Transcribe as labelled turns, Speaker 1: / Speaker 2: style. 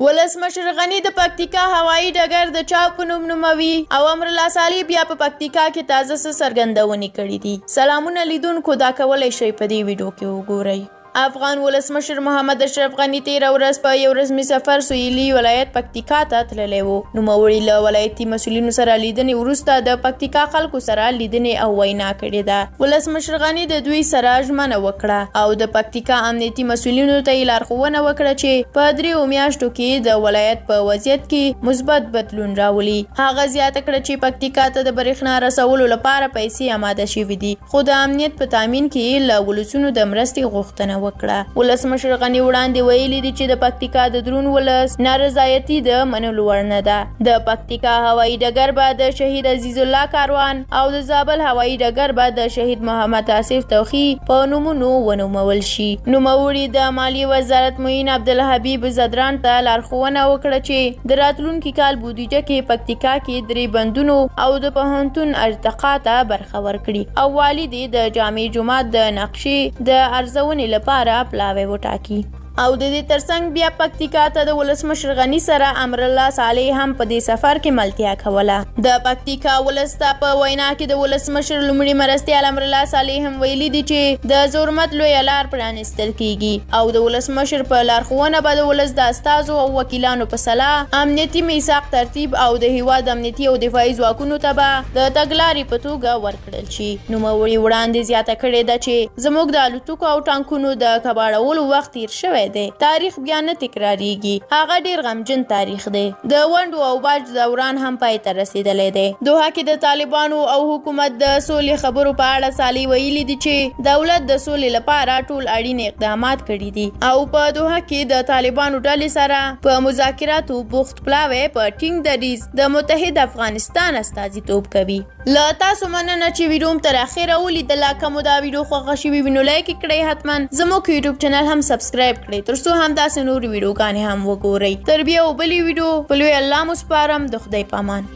Speaker 1: ولسمشر غني د پکتیکا هوایي ډګر د چا په نوم نوموي او امرالله صالح بیا په پکتیکا کې تازه څرګندونې کړې دي. سلامونه لیدونکو، دا کولی شئ په دې ویډیو کې وګورئ. افغان ولسمشر محمد اشرف غني تیره ورځ په یو رسمي سفر سویلي ولایت پکتیکا ته تللی و. نوموړي له ولایتي مسؤلینو سره لیدنې وروسته د پکتیکا خلکو سره لیدنې او وینا کړې ده. ولسمشر غني د دوی سره ژمنه وکړه او د پکتیکا امنیتي مسؤلینو ته یې لارښوونه وکړه چې په 3 میاشتو کې د ولایت په وضعیت کې مثبت بدلون راولي. هغه زیاته کړه چې پکتیکا ته د برېښنا رسولو لپاره پیسې آماده شوې دي، خو د امنیت په تامین کې له ولسونو د مرستې غوښتنه وکړه. ولسمشر غني وړاندې ویلي دي چې د پکتیکا د درون ولس نارضایتي د منلو وړ نه ده. د پکتیکا هوایي ډګر به د شهید عزیز الله کاروان او د زابل هوایي ډګر به د شهید محمد آصف توخی په نومونو ونومول شي. نوموړي د مالیې وزارت معین عبدالحبیب زدران ته لارښوونه وکړه چې د راتلونکي کال بودیجه کې پکتیکا کې 3 بندونو او د پوهنتون ارتقا ته برخه ورکړي او والي د جامع جومات د نقشې د ارزونې لپاره پلاوی وټاکي. او د دې ترڅنګ بیا پکتیکا ته د ولسمشر غني سره امرالله صالح هم په دې سفر کې ملتیا کوله. د پکتیکا ولس ته په وینا کې د ولسمشر لومړي مرستیال امرالله صالح هم ویلي دي چې د زورمت لویه لار پرانیستل کیږي او د ولسمشر په لارښوونه به د ولس د استازو او وکیلانو په سلا امنیتي میثاق ترتیب او د هیواد امنیتي او دفاعي ځواکونو ته به د تګلارې په توګه ورکړل شي. نوموړي وړاندې زیاته کړې ده چې زموږ د الوتکو او ټانکونو د کباړولو وخت تیر شوی دی. تاریخ بیا نه تکراریږي، هغه ډیر غمجن تاریخ دی. د ونډو او باج دوران هم پای ته رسیدلی دی. دوحه کې د طالبانو او حکومت د سولې خبرو په اړه صالح ویلي دي چې دولت د سولې لپاره ټول اړین اقدامات کړي دي او په دوحه کې د طالبانو ډلې سره په مذاکراتو بوخت. پلاوی په ټینګ دریځ د متحد افغانستان استازیتوب کوي. له تاسو مننه چې ویډیو تر اخره ولیدله. که مو دا ویډیو خوښه شوې وي نو لایک یې کړئ، حتما زموږ یوټیوب چینل هم سبسکرایب کړئ ترڅو همداسې نور ویډیوګانې هم وګورئ. تر بیا او بلې ویډیو په لوی الله مو سپارم. د خدای په امان.